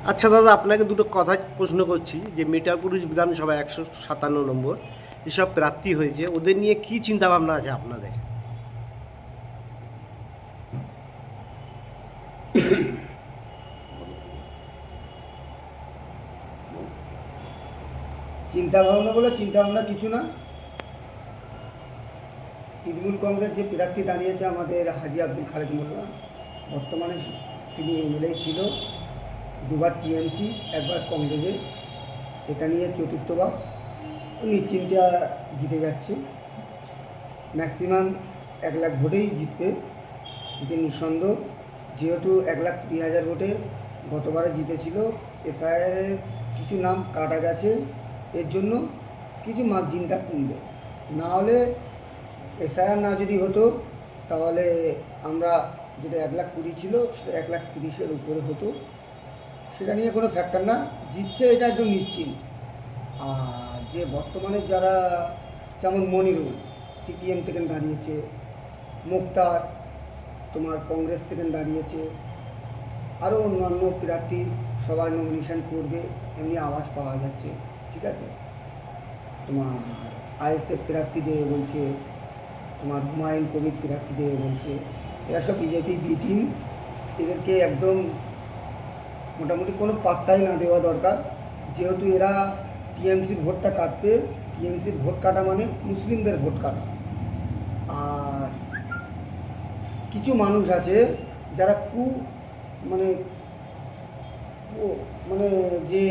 আচ্ছা দাদা, আপনাকে দুটো কথা প্রশ্ন করছি যে মিঠাপুর বিধানসভা 157 নম্বর এসব প্রার্থী হয়েছে, ওদের নিয়ে কি চিন্তা ভাবনা আছে আপনাদের? চিন্তা ভাবনা বলে চিন্তা ভাবনা কিছু না। তৃণমূল কংগ্রেস যে প্রার্থী দাঁড়িয়েছে আমাদের হাজি আব্দুল খালেক মোল্লা, বর্তমানে তিনি এমএলএ ছিল, দুবার টিএমসি, একবার কংগ্রেসের। এটা নিয়ে চতুর্থবার নিশ্চিন্তে জিতে যাচ্ছে। ম্যাক্সিমাম 1 লাখ ভোটেই জিতবে, এতে নিঃসন্দেহ। যেহেতু 1,20,000 ভোটে গতবারে জিতেছিল, এসআইআরের কিছু নাম কাটা গেছে, এর জন্য কিছু মার্জিনটা কমবে। না হলে এসআইআর না যদি হতো তাহলে আমরা যেটা 1,20,000 ছিল সেটা 1,30,000-এর উপরে হতো। সেটা নিয়ে কোনো ফ্যাক্টর না, জিতছে এটা একদম নিশ্চিত। আর যে বর্তমানে যারা, যেমন মনিরুল সিপিএম থেকে দাঁড়িয়েছে, মুক্তার তোমার কংগ্রেস থেকে দাঁড়িয়েছে, আরও অন্যান্য প্রার্থী সবাই নমিনেশন করবে, এমনি আওয়াজ পাওয়া যাচ্ছে। ঠিক আছে, তোমার আইএসএফ প্রার্থী দেবে বলছে, তোমার হুমায়ুন কবির প্রার্থী দেবে বলছে। এরা সব বিজেপি বি টিম, এদেরকে একদম মোটামুটি কোনো পাত্তাই না দেওয়া দরকার। যেহেতু এরা টিএমসির ভোটটা কাটবে, টিএমসির ভোট কাটা মানে মুসলিমদের ভোট কাটা। আর কিছু মানুষ আছে যারা মানে ও মানে যে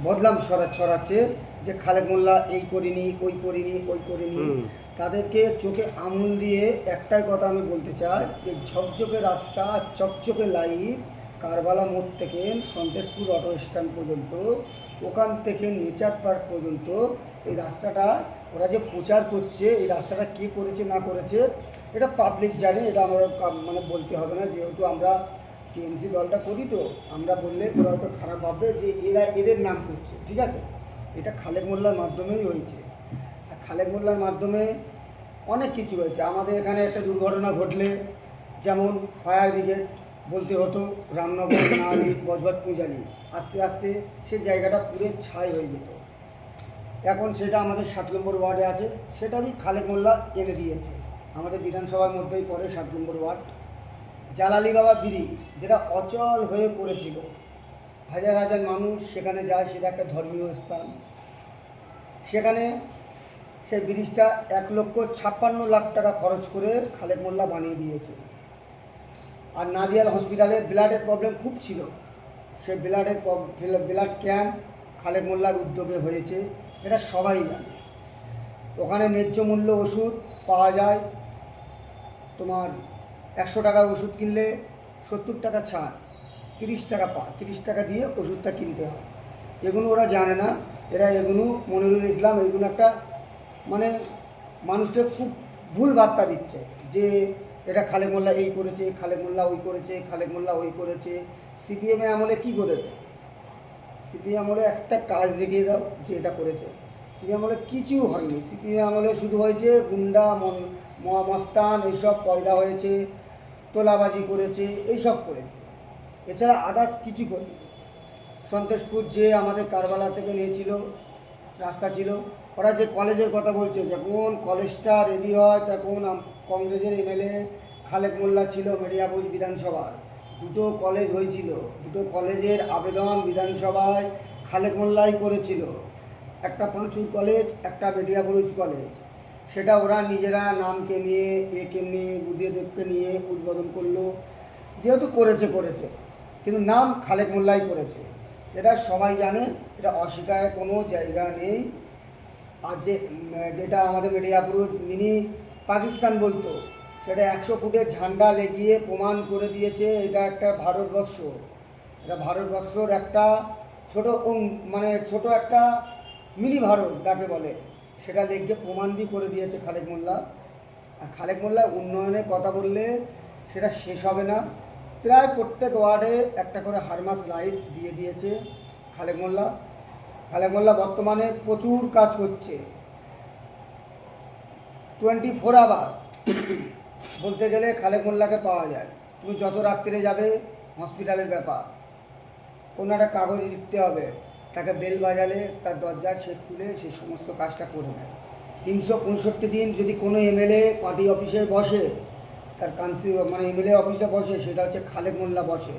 বদলাম ছড়াচ্ছে, যে খালেক মোল্লা এই করিনি, ওই করিনি, ওই করিনি। তাদেরকে চোখে আঙুল দিয়ে একটাই কথা আমি বলতে চাই, যে ঝকঝকে রাস্তা, চকচকে লাইট, কারবালা মোড় থেকে সন্তেশপুর অটো স্ট্যান্ড পর্যন্ত, ওখান থেকে নেচার পার্ক পর্যন্ত, এই রাস্তাটা ওরা যে প্রচার করছে, এই রাস্তাটা কে করেছে না করেছে এটা পাবলিক জানে, এটা আমাদের মানে বলতে হবে না। যেহেতু আমরা টিএমসি দলটা করি, তো আমরা বললে ওরা হয়তো খারাপ ভাববে যে এরা এদের নাম করছে। ঠিক আছে, এটা খালেক মোল্লার মাধ্যমেই হয়েছে। আর খালেক মোল্লার মাধ্যমে অনেক কিছু হয়েছে। আমাদের এখানে একটা দুর্ঘটনা ঘটলে, যেমন ফায়ার ব্রিগেড বলতে হতো রামনগর, নালি, বজবত, পূজালি, আস্তে আস্তে সে জায়গাটা পুরো ছাই হয়ে যেত। এখন সেটা আমাদের 60 নম্বর ওয়ার্ডে আছে, সেটা আমি খালেক মোল্লা এনে দিয়েছে। আমাদের বিধানসভার মধ্যেই পড়ে 60 নম্বর ওয়ার্ড। জালালি বাবা ব্রিজ, যেটা অচল হয়ে পড়েছিল, হাজার হাজার মানুষ সেখানে যায়, সেটা একটা ধর্মীয় স্থান। সেখানে সেই ব্রিজটা 1,56,00,000 টাকা খরচ করে খালেক মোল্লা বানিয়ে দিয়েছে। আর নাদিয়াল হসপিটালে ব্লাডের প্রবলেম খুব ছিল, সে ব্লাড ক্যাম্প খালেক মোল্লার উদ্যোগে হয়েছে, এটা সবাই জানে। ওখানে ন্যায্য মূল্য ওষুধ পাওয়া যায়। তোমার 100 টাকা ওষুধ কিনলে 70 টাকা ছাড়, 30 টাকা 30 টাকা দিয়ে ওষুধটা কিনতে হয়। এগুলো ওরা জানে না। এরা এগুলো, মনিরুল ইসলাম, এগুলো একটা মানে মানুষকে খুব ভুল বার্তা দিচ্ছে যে এটা খালেক মোল্লা এই করেছে, খালেক মোল্লা ওই করেছে, খালেক মোল্লা ওই করেছে। সিপিএমে আমলে কী করেছে? সিপিএম আমলে একটা কাজ দেখিয়ে দাও যে এটা করেছে। সিপিএম আমলে কিছু হয়নি। সিপিএম আমলে শুধু হয়েছে গুন্ডা মস্তান এইসব পয়দা হয়েছে, তোলাবাজি করেছে, এইসব করেছে, এছাড়া আদার্স কিছু করেনি। সন্তোষপুর যে আমাদের কারবালা থেকে নিয়েছিল, রাস্তা ছিল, ওরা যে কলেজের কথা বলছে, যখন কলেজটা রেডি হয় তখন কংগ্রেসের এমএলএ খালেক মোল্লা ছিল মেডিয়াপুর বিধানসভার। দুটো কলেজ হয়েছিল, দুটো কলেজের আবেদন বিধানসভায় খালেক মোল্লাই করেছিল, একটা পাঁচুর কলেজ, একটা মেডিয়াপুর কলেজ। সেটা ওরা নিজেরা নামকে নিয়ে, একে নিয়ে, বুদ্ধিদেবকে নিয়ে উদ্বোধন করলো। যেহেতু করেছে, কিন্তু নাম খালেক মোল্লাই করেছে, সেটা সবাই জানে, এটা অস্বীকারের কোনো জায়গা নেই। আর যেটা আমাদের মিডিয়াপুর মিনি পাকিস্তান বলতো, সেটা 100 ফুটের ঝান্ডা লেগিয়ে প্রমাণ করে দিয়েছে এটা একটা ভারতবর্ষ। এটা ভারতবর্ষর একটা ছোট একটা মিনি ভারত যাকে বলে, সেটা লেগে প্রমাণ দিয়ে করে দিয়েছে খালেক মোল্লা। আর খালেক মোল্লা উন্নয়নের কথা বললে সেটা শেষ হবে না। প্রায় প্রত্যেক ওয়ার্ডে একটা করে হারমাস লাইট দিয়ে দিয়েছে খালেক মোল্লা। খালেক মোল্লা বর্তমানে প্রচুর কাজ করছে, 24 আওয়ার্স বলতে গেলে খালেক মোল্লাকে পাওয়া যায়। তুমি যত রাত্রিরে যাবে, হসপিটালের ব্যাপার, কোনো একটা কাগজ লিখতে হবে, তাকে বেল বাজালে তার দরজা সে খুলে সে সমস্ত কাজটা করে দেয়। 365 দিন যদি কোনো এমএলএ পার্টি অফিসে বসে, তার মানে এমএলএ অফিসে বসে, সেটা হচ্ছে খালেক মোল্লা বসে।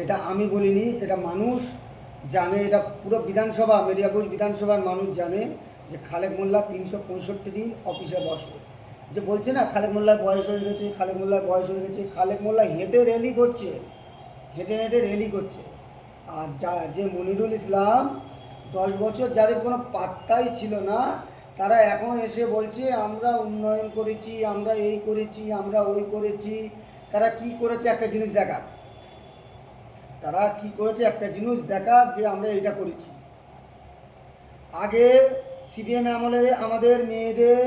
এটা আমি বলিনি, এটা মানুষ জানে, এটা পুরো বিধানসভা, মেদিয়াপুর বিধানসভার মানুষ জানে যে খালেক মোল্লা 365 দিন অফিসে বসে। যে বলছে না খালেক মোল্লার বয়স হয়ে গেছে, খালেক মোল্লার বয়স হয়ে গেছে, খালেক মোল্লা হেঁটে র্যালি করছে, হেঁটে হেঁটে র্যালি করছে। আর যে মনিরুল ইসলাম 10 বছর যাদের কোনো পাত্তাই ছিল না, তারা এখন এসে বলছে আমরা উন্নয়ন করেছি, আমরা এই করেছি, আমরা ওই করেছি। তারা কি করেছে একটা জিনিস দেখা, তারা কি করেছে একটা জিনিস দেখা, যে আমরা এইটা করেছি। আগে সিপিএম আমলে আমাদের মেয়েদের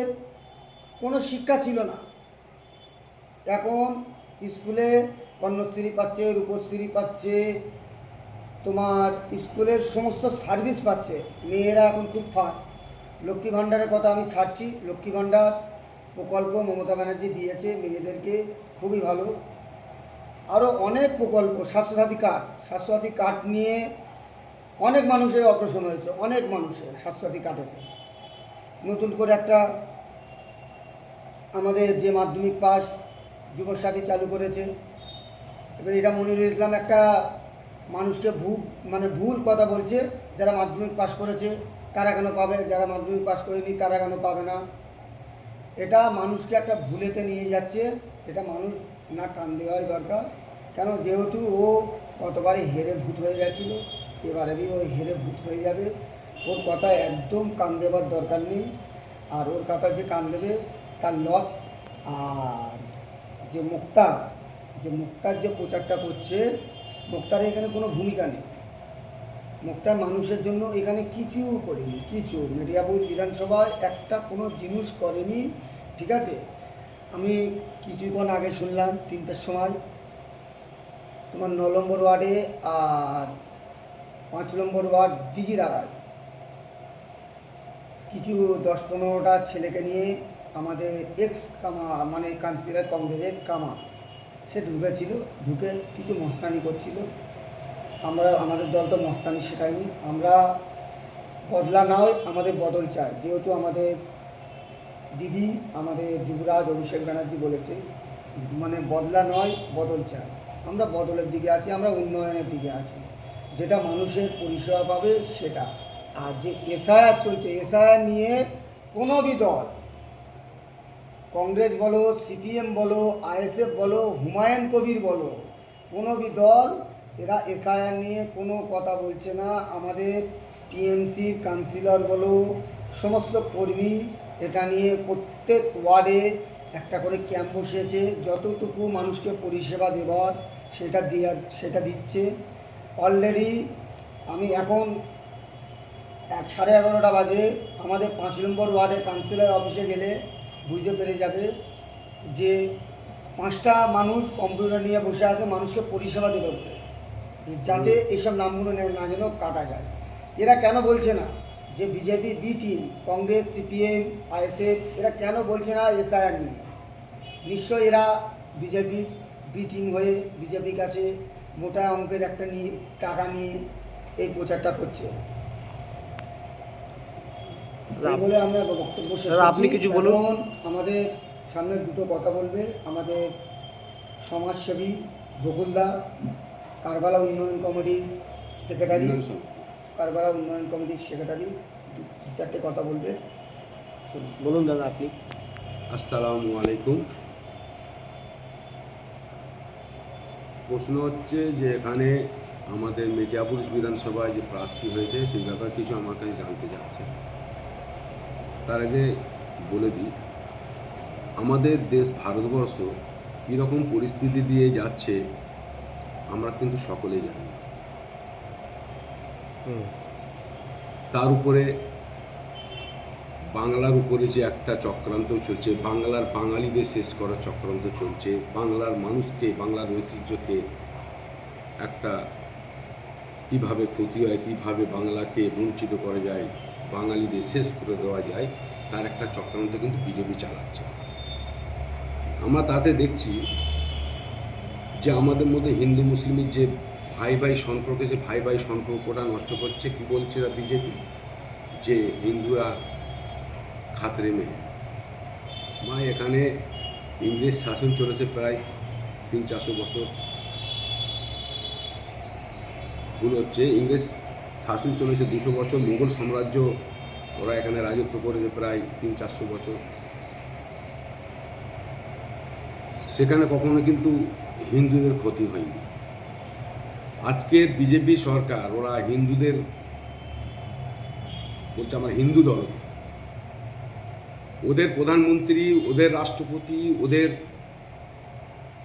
কোনো শিক্ষা ছিল না, এখন স্কুলে কন্যাশ্রী পাচ্ছে, রূপশ্রী পাচ্ছে, তোমার স্কুলের সমস্ত সার্ভিস পাচ্ছে, মেয়েরা এখন খুব ফাস্ট। লক্ষ্মী ভাণ্ডারের কথা আমি ছাড়ছি, লক্ষ্মী ভাণ্ডার প্রকল্প মমতা ব্যানার্জি দিয়েছে মেয়েদেরকে, খুবই ভালো। আরও অনেক প্রকল্প, স্বাস্থ্যসাথী কার্ড নিয়ে অনেক মানুষের অগ্রসর হয়েছে, অনেক মানুষের স্বাস্থ্যসাথী কার্ডেতে। নতুন করে একটা আমাদের যে মাধ্যমিক পাস যুবসাথী চালু করেছে। এবার এটা মনিরুল ইসলাম একটা মানুষকে ভুল কথা বলছে, যারা মাধ্যমিক পাস করেছে তারা কেন পাবে, যারা মাধ্যমিক পাস করেনি তারা কেন পাবে না। এটা মানুষকে একটা ভুলেতে নিয়ে যাচ্ছে, এটা মানুষ না কান দেওয়াই দরকার। কেন, যেহেতু ও গতবারে হেরে ভূত হয়ে গেছিল, এবারে ও হেরে ভূত হয়ে যাবে। ওর কথা একদম কান দেওয়ার দরকার নেই, আর ওর কথা যে কান দেবে তার লস। আর যে মুক্তার যে প্রচারটা করছে, মুক্তারের এখানে কোনো ভূমিকা নেই। মুক্তার মানুষের জন্য এখানে কিছু করেনি, কিছু মেদিয়াপুর বিধানসভায় একটা কোনো জিনিস করেনি, ঠিক আছে। আমি কিছুক্ষণ আগে শুনলাম 3টের সময় তোমার 9 নম্বর ওয়ার্ডে আর 5 নম্বর ওয়ার্ড দিঘিদারায় কিছু 10-15টা ছেলেকে নিয়ে আমাদের মানে কাউন্সিলর কংগ্রেসের কামা, সে ঢুকে কিছু মস্তানি করছিল। আমাদের দল তো মস্তানি শেখায়নি, আমরা বদলা নয়, আমাদের বদল চাই। যেহেতু আমাদের দিদি, আমাদের যুবরাজ অভিষেক ব্যানার্জি বলেছে, মানে বদলা নয়, বদল চাই। আমরা বদলের দিকে আছি, আমরা উন্নয়নের দিকে আছি, যেটা মানুষের পরিষেবা পাবে সেটা। আর যে এসআইআর চলছে, এসআইআর নিয়ে কোনো দল, কংগ্রেস বলো, সিপিএম বলো, আইএসএফ বলো, হুমায়ুন কবির বলো, কোনো দল এরা এসআইআর নিয়ে কোনো কথা বলছে না। আমাদের টিএমসির কাউন্সিলর বলো, সমস্ত কর্মী এটা নিয়ে প্রত্যেক ওয়ার্ডে একটা করে ক্যাম্প বসিয়েছে, যতটুকু মানুষকে পরিষেবা দেওয়ার সেটা দিচ্ছে। অলরেডি আমি এখন 11:30 বাজে, আমাদের 5 নম্বর ওয়ার্ডের কাউন্সিলর অফিসে গেলে বুঝতে পেরে যাবে যে 5টা মানুষ কম্পিউটার নিয়ে বসে আছে মানুষকে পরিষেবা দেবে বলে, যাতে এইসব নামগুলো না যেন কাটা যায়। এরা কেন বলছে না যে BJP B team, Congress, CPM, ISF এরা কেন বলছে না এসআইআর নিয়ে? নিশ্চয়ই এরা বিজেপির বি টিম হয়ে বিজেপির কাছে মোটা অঙ্কের একটা টাকা নিয়ে এই প্রচারটা করছে। এই বলে আমরা বক্তব্য শেষ করছি। আপনি কিছু বলুন। আমাদের সামনে দুটো কথা বলবে আমাদের সমাজসেবী বকুলদা, কারবালা উন্নয়ন কমিটির সেক্রেটারি, কারবালা উন্নয়ন কমিটির সেক্রেটারি 2-4টে কথা বলবে। বলুন দাদা আপনি। আসসালামু আলাইকুম। প্রশ্ন হচ্ছে যে এখানে আমাদের মেদিয়াপুর বিধানসভায় যে প্রার্থী হয়েছে সেই ব্যাপারে কিছু আমার কাছে জানতে চাচ্ছে। তার আগে বলে দিই, আমাদের দেশ ভারতবর্ষ কীরকম পরিস্থিতি দিয়ে যাচ্ছে আমরা কিন্তু সকলেই জানি। তার উপরে বাংলার উপরে যে একটা চক্রান্ত চলছে, বাঙালিদের শেষ করার চক্রান্ত চলছে, বাংলার মানুষকে, বাংলার ঐতিহ্যকে একটা কীভাবে ক্ষতি হয়, কীভাবে বাংলাকে বঞ্চিত করা যায়, বাঙালিদের শেষ করে দেওয়া যায়, তার একটা চক্রান্ত কিন্তু বিজেপি চালাচ্ছে। আমরা তাতে দেখছি যে আমাদের মধ্যে হিন্দু মুসলিমের যে ভাই ভাই সম্পর্ক, যে ভাই ভাই সম্পর্কটা নষ্ট করছে। কি বলছে বিজেপি, যে হিন্দুরা খাতরে মেয়ে। মা, এখানে ইংরেজ শাসন চলেছে প্রায় 300-400 বছর। ভুল হচ্ছে, ইংরেজ শাসন চলেছে 200 বছর। মুঘল সাম্রাজ্য ওরা এখানে রাজত্ব করেছে প্রায় 300-400 বছর। সেখানে কখনো কিন্তু হিন্দুদের ক্ষতি হয়নি। আজকের বিজেপি সরকার ওরা হিন্দুদের বলছে আমরা হিন্দু দল। ওদের প্রধানমন্ত্রী, ওদের রাষ্ট্রপতি, ওদের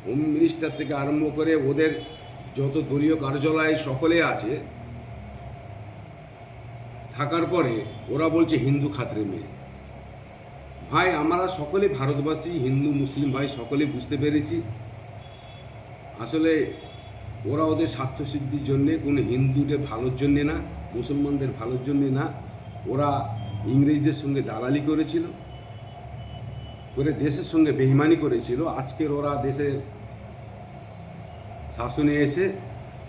হোম মিনিস্টার থেকে আরম্ভ করে ওদের যত দলীয় কার্যালয় সকলে আছে, থাকার পরে ওরা বলছে হিন্দু খাতরে মেয়ে। ভাই, আমরা সকলে ভারতবাসী, হিন্দু মুসলিম ভাই সকলে বুঝতে পেরেছি আসলে ওরা ওদের স্বার্থসিদ্ধির জন্যে, কোনো হিন্দুদের ভালোর জন্যে না, মুসলমানদের ভালোর জন্যে না। ওরা ইংরেজদের সঙ্গে দালালি করেছিল, করে দেশের সঙ্গে বেইমানি করেছিল। আজকের ওরা দেশের শাসনে এসে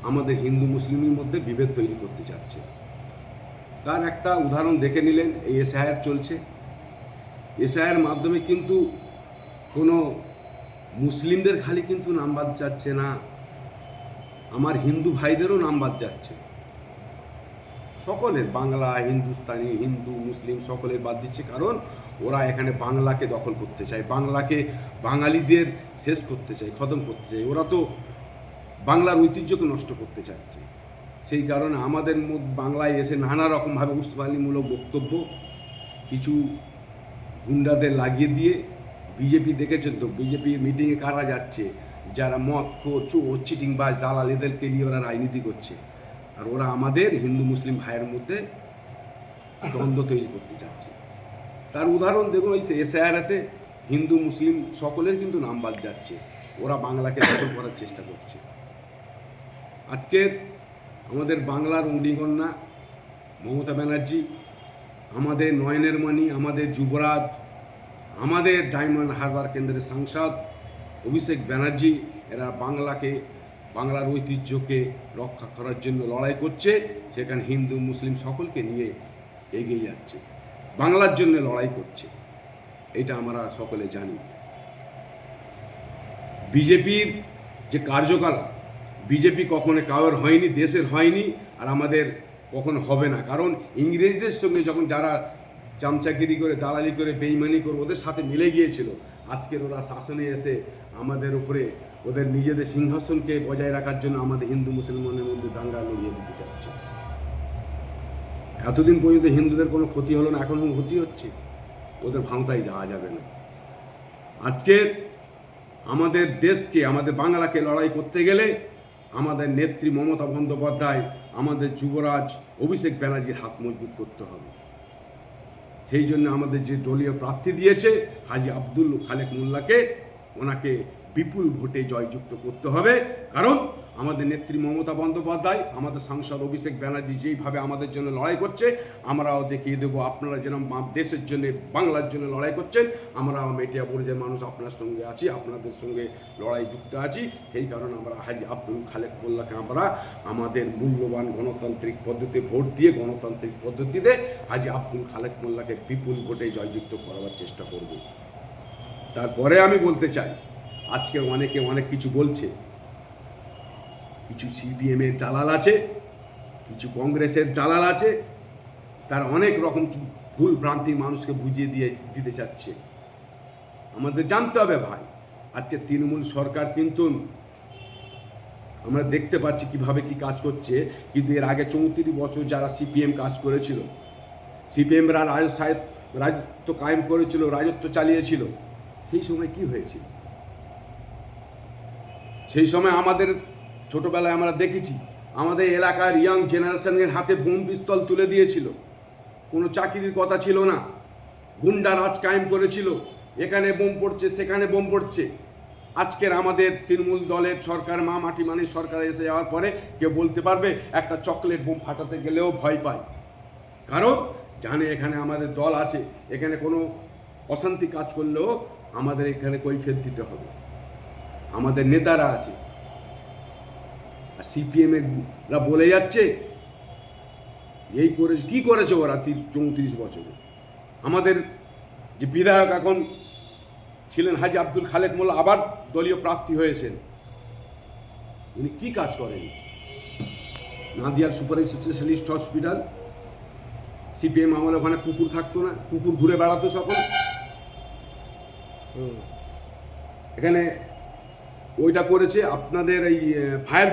আমাদের হিন্দু মুসলিমের মধ্যে বিভেদ তৈরি করতে চাচ্ছে। তার একটা উদাহরণ দেখে নিলেন, এই এসআইআর চলছে। এসআইআর মাধ্যমে কিন্তু কোনো মুসলিমদের খালি কিন্তু নাম বাদ যাচ্ছে না, আমার হিন্দু ভাইদেরও নাম বাদ যাচ্ছে। সকলের, বাংলা, হিন্দুস্তানি, হিন্দু, মুসলিম সকলের বাদ দিচ্ছে। কারণ ওরা এখানে বাংলাকে দখল করতে চায়, বাংলাকে, বাঙালিদের শেষ করতে চায়, খতম করতে চায়। ওরা তো বাংলার ঐতিহ্যকে নষ্ট করতে চাচ্ছে। সেই কারণে আমাদের বাংলায় এসে নানা রকমভাবে উস্কানিমূলক বক্তব্য কিছু গুন্ডাদের লাগিয়ে দিয়ে, বিজেপি দেখেছেন তো, বিজেপির মিটিংয়ে কারা যাচ্ছে, যারা মদ খোর, চোর, চিটিংবাজ, দালাল, এদেরকে নিয়ে ওরা রাজনীতি করছে। আর ওরা আমাদের হিন্দু মুসলিম ভাইয়ের মধ্যে দ্বন্দ্ব তৈরি করতে চাচ্ছে। তার উদাহরণ দেখুন, ওই এসআইআরতে হিন্দু মুসলিম সকলের কিন্তু নাম বাদ যাচ্ছে। ওরা বাংলাকে দখল করার চেষ্টা করছে। আজকের আমাদের বাংলার অগ্নিকন্যা মমতা ব্যানার্জি, আমাদের নয়নের মণি, আমাদের যুবরাজ, আমাদের ডায়মন্ড হারবার কেন্দ্রের সাংসদ অভিষেক ব্যানার্জি, এরা বাংলাকে, বাংলার ঐতিহ্যকে রক্ষা করার জন্য লড়াই করছে। সেখানে হিন্দু মুসলিম সকলকে নিয়ে এগিয়ে যাচ্ছে, বাংলার জন্য লড়াই করছে। এটা আমরা সকলে জানি। বিজেপির যে কার্যকলাপ, বিজেপি কখনো কারোর হয়নি, দেশের হয়নি, আর আমাদের কখনো হবে না। কারণ ইংরেজদের সঙ্গে যখন যারা চামচাগিরি করে, দালালি করে, বেইমানি করে ওদের সাথে মিলে গিয়েছিল, আজকের ওরা শাসনে এসে আমাদের উপরে ওদের নিজেদের সিংহাসনকে বজায় রাখার জন্য আমাদের হিন্দু মুসলমানের মধ্যে দাঙ্গা লড়িয়ে দিতে চাচ্ছে। এতদিন পর্যন্ত হিন্দুদের কোনো ক্ষতি হলো না, এখন ক্ষতি হচ্ছে। ওদের ভাঙতাই যাওয়া যাবে না। আজকের আমাদের দেশকে, আমাদের বাংলাকে লড়াই করতে গেলে আমাদের নেত্রী মমতা বন্দ্যোপাধ্যায়, আমাদের যুবরাজ অভিষেক ব্যানার্জির হাত মজবুত করতে হবে। সেই জন্য আমাদের যে দলীয় প্রার্থী দিয়েছে হাজি আব্দুল খালেক মোল্লাকে, ওনাকে বিপুল ভোটে জয়যুক্ত করতে হবে। কারণ আমাদের নেত্রী মমতা বন্দ্যোপাধ্যায়, আমাদের সাংসদ অভিষেক ব্যানার্জি যেইভাবে আমাদের জন্য লড়াই করছে, আমরাও দেখিয়ে দেবো আপনারা যেন দেশের জন্য, বাংলার জন্য লড়াই করছেন। আমরা মেটিয়াপুরের মানুষ আপনার সঙ্গে আছি, আপনাদের সঙ্গে লড়াই যুক্ত আছি। সেই কারণে আমরা হাজি আব্দুল খালেক মোল্লাকে আমরা আমাদের মূল্যবান গণতান্ত্রিক পদ্ধতিতে ভোট দিয়ে, গণতান্ত্রিক পদ্ধতিতে হাজি আব্দুল খালেক মোল্লাকে বিপুল ভোটে জয়যুক্ত করার চেষ্টা করব। তারপরে আমি বলতে চাই, আজকে অনেকে অনেক কিছু বলছে, কিছু সিপিএমের দালাল আছে, কিছু কংগ্রেসের দালাল আছে, তার অনেক রকম ভুল ভ্রান্তি মানুষকে বুঝিয়ে দিতে চাচ্ছে। আমাদের জানতে হবে ভাই, আজকে তৃণমূল সরকার কিন্তু আমরা দেখতে পাচ্ছি কিভাবে কি কাজ করছে। কিন্তু এর আগে 34 বছর যারা সিপিএম কাজ করেছিল, সিপিএমরা রাজত্ব কায়েম করেছিল, রাজত্ব চালিয়েছিল, সেই সময় কি হয়েছিল? সেই সময় আমাদের ছোটবেলায় আমরা দেখেছি, আমাদের এলাকার ইয়াং জেনারেশনের হাতে বোম পিস্তল তুলে দিয়েছিল। কোনো চাকরির কথা ছিল না, গুন্ডা রাজ কায়েম করেছিল, এখানে বোম পড়ছে, সেখানে বোম পড়ছে। আজকের আমাদের তৃণমূল দলের সরকার, মা মাটি মানে সরকার এসে যাওয়ার পরে কেউ বলতে পারবে একটা চকলেট বোম ফাটাতে গেলেও ভয় পায়। কারণ জানে এখানে আমাদের দল আছে, এখানে কোনো অশান্তি কাজ করলেও আমাদের এখানে কৈফিয়ত দিতে হবে। আমাদের নেতারা আছে, আর সিপিএমেরা বলে যাচ্ছে এই করেছে, কী করেছে ওরা 34 বছরে। আমাদের যে বিধায়ক এখন ছিলেন হাজী আব্দুল খালেক মোল্লা, আবার দলীয় প্রার্থী হয়েছেন, উনি কি কাজ করেন? নাদিয়ার সুপার স্পেশালিস্ট হসপিটাল, সিপিএম আমলে ওখানে কুকুর থাকতো না, কুকুর ঘুরে বেড়াতো সকল। এখানে ওইটা করেছে আপনাদের এই ফায়ার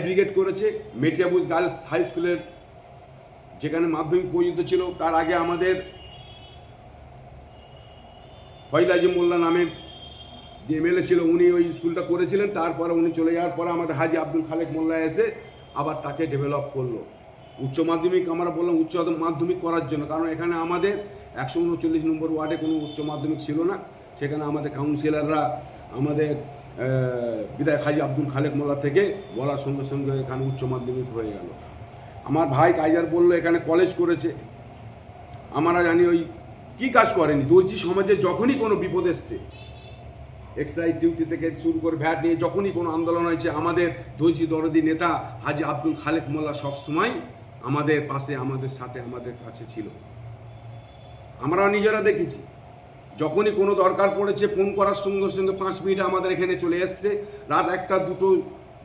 ব্রিগেড করেছে। মেটিয়াবুজ গার্লস হাই স্কুলের যেখানে মাধ্যমিক পর্যন্ত ছিল, তার আগে আমাদের ফয়লাজি মোল্লা নামে যে এমএলএ ছিল, উনি ওই স্কুলটা করেছিলেন। তারপরে উনি চলে যাওয়ার পরে আমাদের হাজী আব্দুল খালেক মোল্লা এসে আবার তাকে ডেভেলপ করলো। উচ্চ মাধ্যমিক আমরা বললাম উচ্চ মাধ্যমিক করার জন্য, কারণ এখানে আমাদের 139 নম্বর ওয়ার্ডে কোনো উচ্চ মাধ্যমিক ছিল না। সেখানে আমাদের কাউন্সিলররা আমাদের বিধায়ক হাজী আব্দুল খালেক মোল্লা থেকে বলার সঙ্গে সঙ্গে এখানে উচ্চ মাধ্যমিক হয়ে গেল। আমার ভাই কাইজার বললো এখানে কলেজ করেছে। আমরা জানি ওই কী কাজ করেনি। দর্জি সমাজে যখনই কোনো বিপদ এসছে, এক্সাইজ ডিউটি থেকে শুরু করে ভ্যাট নিয়ে যখনই কোনো আন্দোলন হয়েছে, আমাদের দর্জি দরদি নেতা হাজী আব্দুল খালেক মোল্লা সবসময় আমাদের পাশে, আমাদের সাথে, আমাদের কাছে ছিল। আমরা নিজেরা দেখেছি, যখনই কোনো দরকার পড়েছে ফোন করার সঙ্গে সঙ্গে 5 মিনিটে আমাদের এখানে চলে এসছে। রাত 1টা 2টো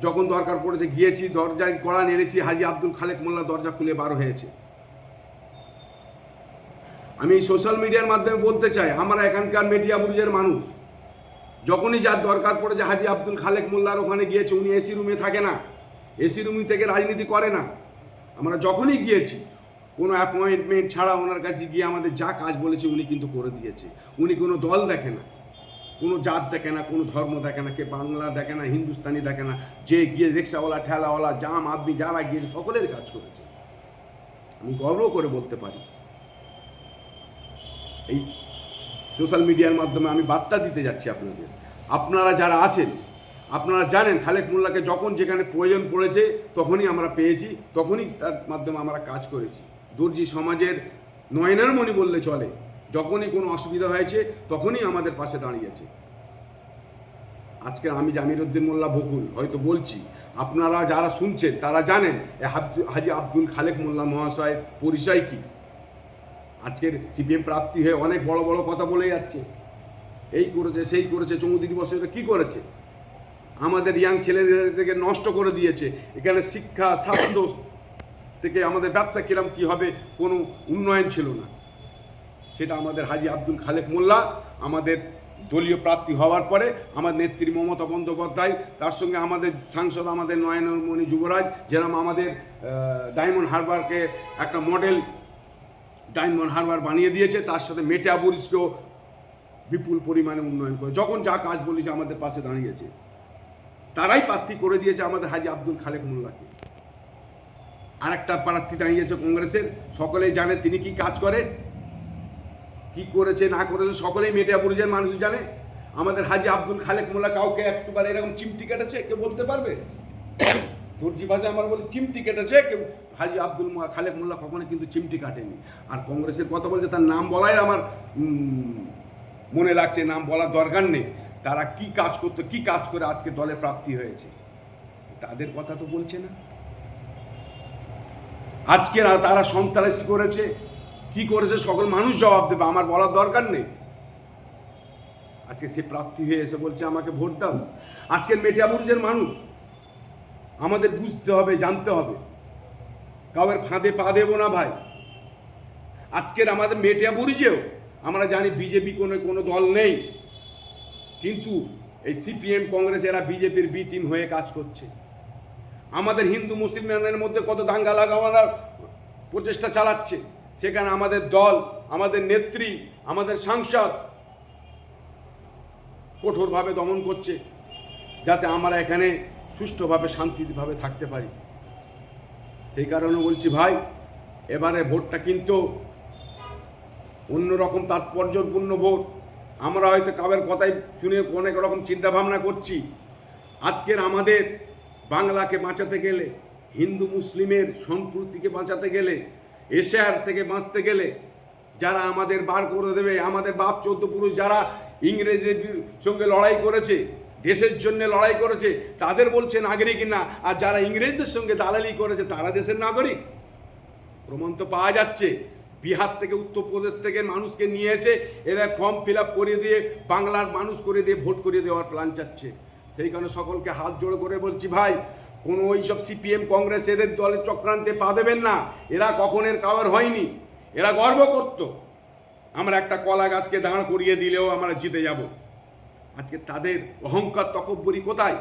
যখন দরকার পড়েছে গিয়েছি, দরজায় কড়া নেড়েছি, হাজী আব্দুল খালেক মোল্লা দরজা খুলে বার হয়েছে। আমি এই সোশ্যাল মিডিয়ার মাধ্যমে বলতে চাই, আমরা এখানকার মেটিয়াবুরুজের মানুষ, যখনই যার দরকার পড়েছে হাজী আব্দুল খালেক মোল্লার ওখানে গিয়েছে। উনি এসি রুমে থাকে না, এসি রুমে থেকে রাজনীতি করে না। আমরা যখনই গিয়েছি কোনো অ্যাপয়েন্টমেন্ট ছাড়া ওনার কাছে গিয়ে আমাদের যা কাজ বলেছে উনি কিন্তু করে দিয়েছে। উনি কোনো দল দেখে না, কোনো জাত দেখে না, কোনো ধর্ম দেখে না, কে বাংলা দেখে না, হিন্দুস্তানি দেখে না। যে গিয়ে রিক্সাওয়ালা, ঠেলাওয়ালা, জাম আদমি যারা গিয়েছে সকলের কাজ করেছে। আমি গর্ব করে বলতে পারি। এই সোশ্যাল মিডিয়ার মাধ্যমে আমি বার্তা দিতে যাচ্ছি আপনাদের। আপনারা যারা আছেন, আপনারা জানেন খালেক মোল্লাকে যখন যেখানে প্রয়োজন পড়েছে তখনই আমরা পেয়েছি, তখনই তার মাধ্যমে আমরা কাজ করেছি। দর্জি সমাজের নয়নের মণি বললে চলে। যখনই কোনো অসুবিধা হয়েছে তখনই আমাদের পাশে দাঁড়িয়েছে। আজকে আমি জামিরউদ্দিন মোল্লা বকুল হয়তো বলছি, আপনারা যারা শুনছেন তারা জানেন হাজী আব্দুল খালেক মোল্লা মহাশয়ের পরিচয় কী। আজকের সিপিএম প্রাপ্তি হয়ে অনেক বড় বড় কথা বলে যাচ্ছে, এই করেছে সেই করেছে। 34 বছরে কী করেছে? আমাদের ইয়াং ছেলেদের থেকে নষ্ট করে দিয়েছে। এখানে শিক্ষা, স্বাস্থ্য থেকে আমাদের ব্যবসা কিরম কী হবে কোনো উন্নয়ন ছিল না। সেটা আমাদের হাজী আব্দুল খালেক মোল্লা আমাদের দলীয় প্রার্থী হওয়ার পরে আমার নেত্রী মমতা বন্দ্যোপাধ্যায়, তার সঙ্গে আমাদের সাংসদ আমাদের নয়নমণি যুবরাজ, যেরকম আমাদের ডায়মন্ড হারবারকে একটা মডেল ডায়মন্ড হারবার বানিয়ে দিয়েছে, তার সাথে মেটিয়াবুরুজকেও বিপুল পরিমাণে উন্নয়ন করে। যখন যা কাজ বলেছে আমাদের পাশে দাঁড়িয়েছে। তারাই প্রার্থী করে দিয়েছে আমাদের হাজী আব্দুল খালেক মোল্লাকে। আরেকটা প্রার্থী দাঁড়িয়েছে কংগ্রেসের, সকলেই জানে তিনি কি কাজ করে, কি করেছে না করেছে সকলেই মেটিয়াবুরুজের মানুষ জানে। আমাদের হাজী আব্দুল খালেক মোল্লা কাউকে একটুবার এরকম চিমটি কেটেছে কেউ বলতে পারবে? দর্জি ভাষায় আমরা বলি চিমটি কেটেছে কেউ। হাজী আব্দুল খালেক মোল্লা কখনো কিন্তু চিমটি কাটেনি। আর কংগ্রেসের কথা বলছে, তার নাম বলাই আমার মনে লাগছে, নাম বলার দরকার নেই। তারা কি কাজ করতো, কি কাজ করে আজকে দলে প্রার্থী হয়েছে, তাদের কথা তো বলছে না। আজকে তারা সন্ত্রাসী করেছে, কি করেছে সকল মানুষ জবাব দেবে, আমার বলার দরকার নেই। আজকে সে প্রার্থী হয়ে এসে বলছে আমাকে ভোট দাও। আজকের মেটিয়াবুরুজের মানুষ আমাদের বুঝতে হবে, জানতে হবে, কাউয়ের ফাঁদে পা দেবো না ভাই। আজকের আমাদের মেটিয়াবুরুজেও আমরা জানি বিজেপি কোনো দল নেই, কিন্তু এই সিপিএম কংগ্রেস এরা বিজেপির বি টিম হয়ে কাজ করছে। আমাদের হিন্দু মুসলমানের মধ্যে কত দাঙ্গা লাগানোর প্রচেষ্টা চালাচ্ছে, সেখানে আমাদের দল, আমাদের নেত্রী, আমাদের সাংসদ কঠোরভাবে দমন করছে, যাতে আমরা এখানে সুষ্ঠুভাবে শান্তিভাবে থাকতে পারি। সেই কারণে বলছি ভাই, এবারে ভোটটা কিন্তু অন্যরকম তাৎপর্যপূর্ণ ভোট। আমরা হয়তো কাবের কথাই শুনে অনেক রকম চিন্তাভাবনা করছি। আজকের আমাদের বাংলাকে বাঁচাতে গেলে, হিন্দু মুসলিমের সম্প্রীতিকে বাঁচাতে গেলে, এশিয়ার থেকে বাঁচতে গেলে, যারা আমাদের বার করে দেবে, আমাদের বাপ 14 পুরুষ যারা ইংরেজদের সঙ্গে লড়াই করেছে, দেশের জন্য লড়াই করেছে তাদের বলছে নাগরিক না, আর যারা ইংরেজদের সঙ্গে দালালি করেছে তারা দেশের নাগরিক? প্রমাণ তো পাওয়া যাচ্ছে। বিহার থেকে উত্তরপ্রদেশ থেকে মানুষকে নিয়ে এসে এরা ফর্ম ফিল আপ করে দিয়ে বাংলার মানুষ করে দিয়ে ভোট করিয়ে দেওয়ার প্ল্যান চাচ্ছে। সেই কারণে সকলকে হাত জোড় করে বলছি, ভাই কোনো ওইসব সিপিএম কংগ্রেস এদের দলের চক্রান্তে পা দেবেন না। এরা কখনের কাওয়ার হয়নি, এরা গর্ব করত আমরা একটা কলা গাছকে দাঁড় করিয়ে দিলেও আমরা জিতে যাব। আজকে তাদের অহংকার তকব্বরি কোথায়?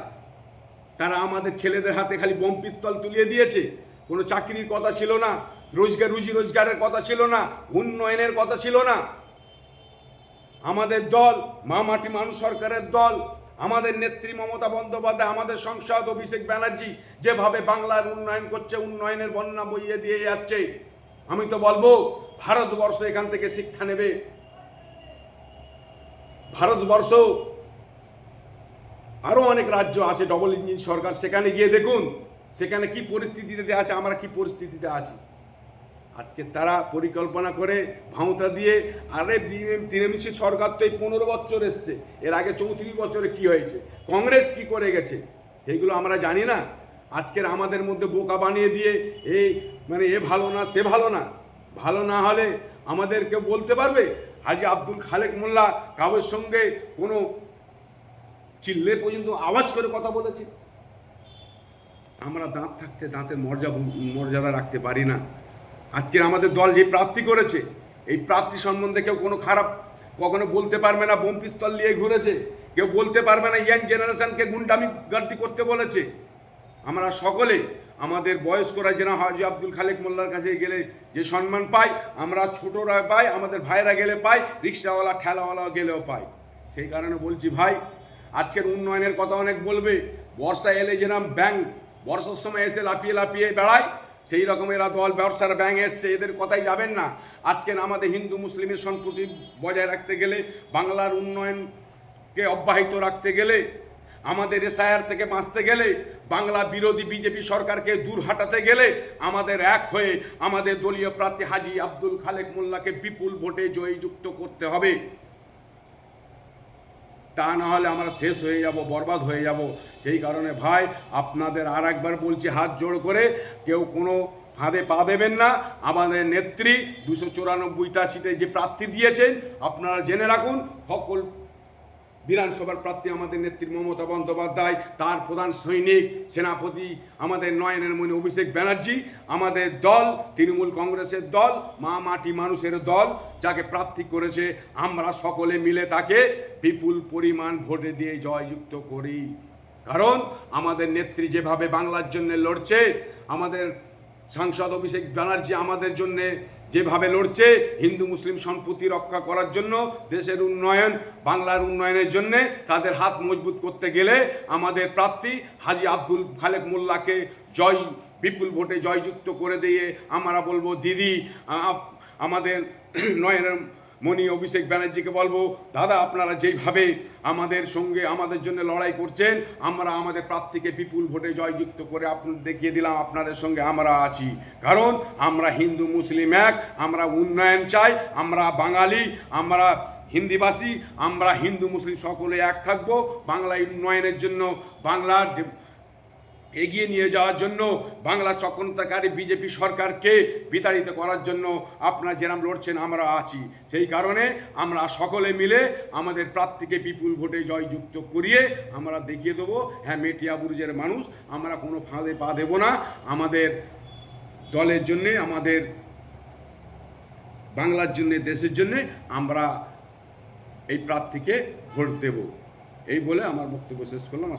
তারা আমাদের ছেলেদের হাতে খালি বোম পিস্তল তুলিয়ে দিয়েছে। কোনো চাকরির কথা ছিল না, রুজি রোজগারের কথা ছিল না, উন্নয়নের কথা ছিল না। আমাদের দল মা মাটি মানুষ সরকারের দল, আমাদের নেত্রী মমতা বন্দ্যোপাধ্যায়, আমাদের সাংসদ অভিষেক ব্যানার্জি যেভাবে বাংলার উন্নয়ন করছে, উন্নয়নের বন্যা বইয়ে দিয়ে যাচ্ছে, আমি তো বলবো ভারতবর্ষ এখান থেকে শিক্ষা নেবে। ভারতবর্ষ আরও অনেক রাজ্য আছে ডবল ইঞ্জিন সরকার, সেখানে গিয়ে দেখুন সেখানে কি পরিস্থিতিতে আছে, আমরা কি পরিস্থিতিতে আছি। আজকে তারা পরিকল্পনা করে ভাঁওতা দিয়ে, আরে তৃণমূল সরকার তো এই 15 বছর এসছে, এর আগে 34 বছরে কি হয়েছে, কংগ্রেস কি করে গেছে সেইগুলো আমরা জানি না। আজকের আমাদের মধ্যে বোকা বানিয়ে দিয়ে এই মানে এ ভালো না সে ভালো না, ভালো না হলে আমাদেরকে বলতে পারবে? হাজি আব্দুল খালেক মোল্লা কাউয়ের সঙ্গে কোনো চিল্লে পর্যন্ত আওয়াজ করে কথা বলেছে? আমরা দাঁত থাকতে দাঁতের মর্যাদা রাখতে পারি না। আজকের আমাদের দল যে প্রার্থী করেছে, এই প্রার্থী সম্বন্ধে কেউ কোনো খারাপ কখনো বলতে পারবে না। বোম পিস্তল নিয়ে ঘুরেছে, কেউ বলতে পারবে না ইয়াং জেনারেশনকে গুন্ডামি গাদ্দি করতে বলেছে। আমরা সকলে আমাদের বয়স্করা যেন হাজি আব্দুল খালেক মোল্লার কাছে গেলে যে সম্মান পাই, আমরা ছোটরা পাই, আমাদের ভাইরা গেলে পাই, রিক্সাওয়ালা ঠেলাওয়ালা গেলেও পাই। সেই কারণে বলছি ভাই, আজকের উন্নয়নের কথা অনেক বলবে, বর্ষা এলে যেরকম ব্যাংক বর্ষার সময় এসে লাফিয়ে লাফিয়ে বেড়ায়, সেই রকম এরা দল ব্যবসার ব্যাংক এসছে, এদের কথাই যাবেন না। আজকে আমাদের হিন্দু মুসলিমের সম্প্রীতি বজায় রাখতে গেলে, বাংলার উন্নয়নকে অব্যাহত রাখতে গেলে, আমাদের এসআইআর থেকে বাঁচতে গেলে, বাংলা বিরোধী বিজেপি সরকারকে দূর হাঁটাতে গেলে আমাদের এক হয়ে আমাদের দলীয় প্রার্থী হাজি আব্দুল খালেক মোল্লাকে বিপুল ভোটে জয়যুক্ত করতে হবে। তা না হলে আমরা শেষ হয়ে যাব, বরবাদ হয়ে যাব। সেই কারণে ভাই আপনাদের আর একবার বলছি, হাত জোড় করে কেউ কোনো ফাঁদে পা দেবেন না। আমাদের নেত্রী 294টা সিটে যে প্রার্থী দিয়েছেন, আপনারা জেনে রাখুন, সকল বিধানসভার প্রার্থী আমাদের নেত্রী মমতা বন্দ্যোপাধ্যায়, তার প্রধান সৈনিক সেনাপতি আমাদের নয়নের মণি অভিষেক ব্যানার্জি, আমাদের দল তৃণমূল কংগ্রেসের দল, মা মাটি মানুষের দল, যাকে প্রার্থী করেছে, আমরা সকলে মিলে তাকে বিপুল পরিমাণ ভোটে দিয়ে জয়যুক্ত করি। কারণ আমাদের নেত্রী যেভাবে বাংলার জন্য লড়ছে, আমাদের সাংসদ অভিষেক ব্যানার্জি আমাদের জন্যে যেভাবে লড়ছে, হিন্দু মুসলিম সম্প্রীতি রক্ষা করার জন্য, দেশের উন্নয়ন, বাংলার উন্নয়নের জন্য তাদের হাত মজবুত করতে গেলে আমাদের প্রার্থী হাজি আব্দুল খালেক মোল্লাকে বিপুল ভোটে জয়যুক্ত করে দিয়ে আমরা বলবো, দিদি আমাদের নয়নের মণি অভিষেক ব্যানার্জিকে বলবো, দাদা আপনারা যেইভাবে আমাদের সঙ্গে আমাদের জন্য লড়াই করছেন, আমরা আমাদের প্রার্থীকে বিপুল ভোটে জয়যুক্ত করে আপনাদের দেখিয়ে দিলাম আপনাদের সঙ্গে আমরা আছি। কারণ আমরা হিন্দু মুসলিম এক, আমরা উন্নয়ন চাই, আমরা বাঙালি, আমরা হিন্দিভাষী, আমরা হিন্দু মুসলিম সকলে এক থাকবো বাংলা উন্নয়নের জন্য, বাংলার এগিয়ে নিয়ে যাওয়ার জন্য, বাংলা চক্রান্তকারী বিজেপি সরকারকে বিতাড়িত করার জন্য আপনারা যেরকম লড়ছেন আমরা আছি। সেই কারণে আমরা সকলে মিলে আমাদের প্রার্থীকে বিপুল ভোটে জয়যুক্ত করিয়ে আমরা দেখিয়ে দেবো, হ্যাঁ মেটিয়া বুরুজের মানুষ, আমরা কোনো ফাঁদে পা দেব না। আমাদের দলের জন্যে, আমাদের বাংলার জন্যে, দেশের জন্যে আমরা এই প্রার্থীকে ভোট দেব। এই বলে আমার বক্তব্য শেষ করলাম।